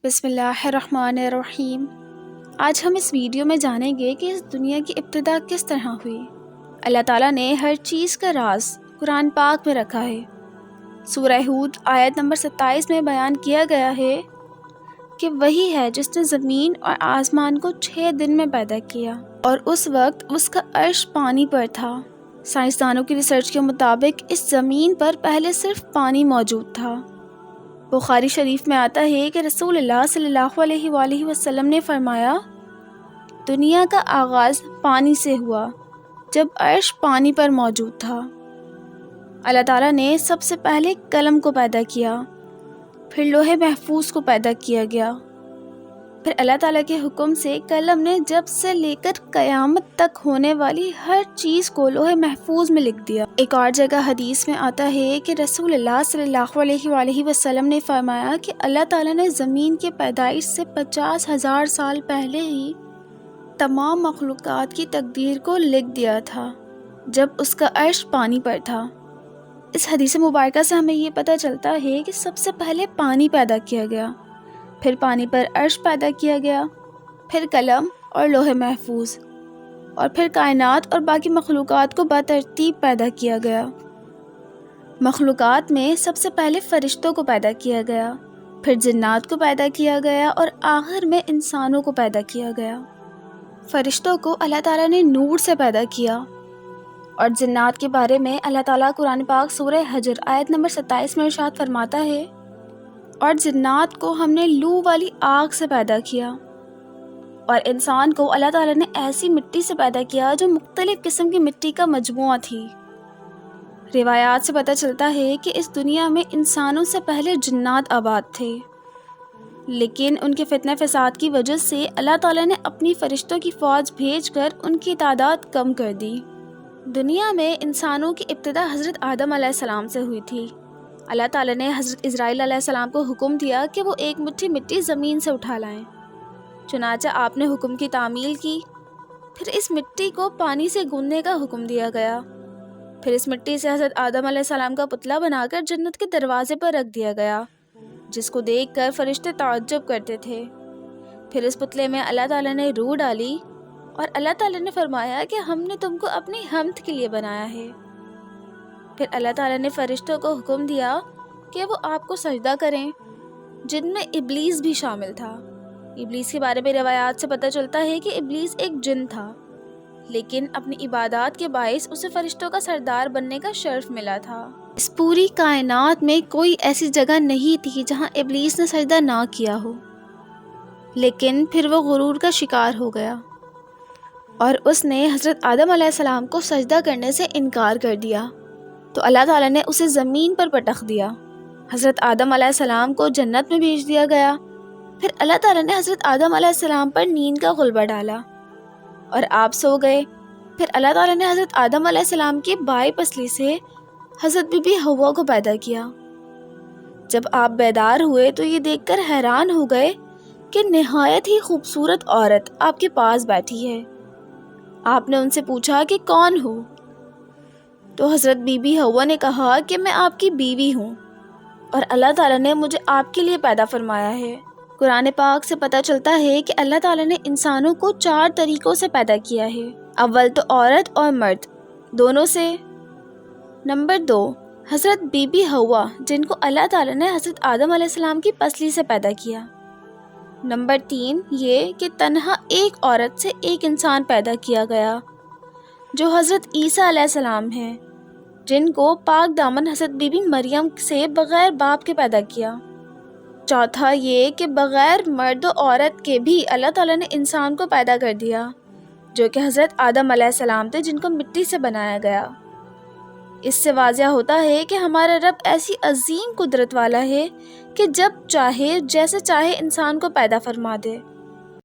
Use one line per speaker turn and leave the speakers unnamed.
بسم اللہ الرحمن الرحیم۔ آج ہم اس ویڈیو میں جانیں گے کہ اس دنیا کی ابتدا کس طرح ہوئی۔ اللہ تعالیٰ نے ہر چیز کا راز قرآن پاک میں رکھا ہے۔ سورہ ہود آیت نمبر 27 میں بیان کیا گیا ہے کہ وہی ہے جس نے زمین اور آسمان کو 6 دن میں پیدا کیا اور اس وقت اس کا عرش پانی پر تھا۔ سائنسدانوں کی ریسرچ کے مطابق اس زمین پر پہلے صرف پانی موجود تھا۔ بخاری شریف میں آتا ہے کہ رسول اللہ صلی اللہ علیہ وآلہ وسلم نے فرمایا، دنیا کا آغاز پانی سے ہوا جب عرش پانی پر موجود تھا۔ اللہ تعالیٰ نے سب سے پہلے قلم کو پیدا کیا، پھر لوح محفوظ کو پیدا کیا گیا، پھر اللہ تعالیٰ کے حکم سے قلم نے جب سے لے کر قیامت تک ہونے والی ہر چیز کو لوح محفوظ میں لکھ دیا۔ ایک اور جگہ حدیث میں آتا ہے کہ رسول اللہ صلی اللہ علیہ وآلہ وسلم نے فرمایا کہ اللہ تعالیٰ نے زمین کے پیدائش سے 50,000 سال پہلے ہی تمام مخلوقات کی تقدیر کو لکھ دیا تھا جب اس کا عرش پانی پر تھا۔ اس حدیث مبارکہ سے ہمیں یہ پتہ چلتا ہے کہ سب سے پہلے پانی پیدا کیا گیا، پھر پانی پر عرش پیدا کیا گیا، پھر قلم اور لوح محفوظ، اور پھر کائنات اور باقی مخلوقات کو بترتیب پیدا کیا گیا۔ مخلوقات میں سب سے پہلے فرشتوں کو پیدا کیا گیا، پھر جنات کو پیدا کیا گیا اور آخر میں انسانوں کو پیدا کیا گیا۔ فرشتوں کو اللہ تعالیٰ نے نور سے پیدا کیا، اور جنات کے بارے میں اللہ تعالیٰ قرآن پاک سورہ حجر آیت نمبر 27 میں ارشاد فرماتا ہے، اور جنات کو ہم نے لو والی آگ سے پیدا کیا، اور انسان کو اللہ تعالیٰ نے ایسی مٹی سے پیدا کیا جو مختلف قسم کی مٹی کا مجموعہ تھی۔ روایات سے پتہ چلتا ہے کہ اس دنیا میں انسانوں سے پہلے جنات آباد تھے، لیکن ان کے فتنہ فساد کی وجہ سے اللہ تعالیٰ نے اپنی فرشتوں کی فوج بھیج کر ان کی تعداد کم کر دی۔ دنیا میں انسانوں کی ابتدا حضرت آدم علیہ السلام سے ہوئی تھی۔ اللہ تعالیٰ نے حضرت اسرائیل علیہ السلام کو حکم دیا کہ وہ ایک مٹھی مٹی زمین سے اٹھا لائیں۔ چنانچہ آپ نے حکم کی تعمیل کی، پھر اس مٹی کو پانی سے گوندنے کا حکم دیا گیا، پھر اس مٹی سے حضرت آدم علیہ السلام کا پتلا بنا کر جنت کے دروازے پر رکھ دیا گیا، جس کو دیکھ کر فرشتے تعجب کرتے تھے۔ پھر اس پتلے میں اللہ تعالیٰ نے روح ڈالی، اور اللہ تعالیٰ نے فرمایا کہ ہم نے تم کو اپنی حمد کے لیے بنایا ہے۔ پھر اللہ تعالیٰ نے فرشتوں کو حکم دیا کہ وہ آپ کو سجدہ کریں، جن میں ابلیس بھی شامل تھا۔ ابلیس کے بارے میں روایات سے پتہ چلتا ہے کہ ابلیس ایک جن تھا، لیکن اپنی عبادات کے باعث اسے فرشتوں کا سردار بننے کا شرف ملا تھا۔ اس پوری کائنات میں کوئی ایسی جگہ نہیں تھی جہاں ابلیس نے سجدہ نہ کیا ہو، لیکن پھر وہ غرور کا شکار ہو گیا، اور اس نے حضرت آدم علیہ السلام کو سجدہ کرنے سے انکار کر دیا، تو اللہ تعالیٰ نے اسے زمین پر پٹخ دیا۔ حضرت آدم علیہ السلام کو جنت میں بھیج دیا گیا، پھر اللہ تعالیٰ نے حضرت آدم علیہ السلام پر نیند کا غلبہ ڈالا، اور آپ سو گئے۔ پھر اللہ تعالیٰ نے حضرت آدم علیہ السلام کی بائیں پسلی سے حضرت بی بی حوا کو پیدا کیا۔ جب آپ بیدار ہوئے تو یہ دیکھ کر حیران ہو گئے کہ نہایت ہی خوبصورت عورت آپ کے پاس بیٹھی ہے۔ آپ نے ان سے پوچھا کہ کون ہو؟ تو حضرت بی بی حوا نے کہا کہ میں آپ کی بیوی ہوں، اور اللہ تعالیٰ نے مجھے آپ کے لیے پیدا فرمایا ہے۔ قرآن پاک سے پتہ چلتا ہے کہ اللہ تعالیٰ نے انسانوں کو 4 طریقوں سے پیدا کیا ہے۔ اول تو عورت اور مرد دونوں سے۔ نمبر 2، حضرت بی بی حوا، جن کو اللہ تعالیٰ نے حضرت آدم علیہ السلام کی پسلی سے پیدا کیا۔ نمبر 3، یہ کہ تنہا ایک عورت سے ایک انسان پیدا کیا گیا، جو حضرت عیسیٰ علیہ السلام ہیں، جن کو پاک دامن حضرت بی بی مریم سے بغیر باپ کے پیدا کیا۔ چوتھا یہ کہ بغیر مرد و عورت کے بھی اللہ تعالیٰ نے انسان کو پیدا کر دیا، جو کہ حضرت آدم علیہ السلام تھے، جن کو مٹی سے بنایا گیا۔ اس سے واضح ہوتا ہے کہ ہمارا رب ایسی عظیم قدرت والا ہے کہ جب چاہے جیسے چاہے انسان کو پیدا فرما دے۔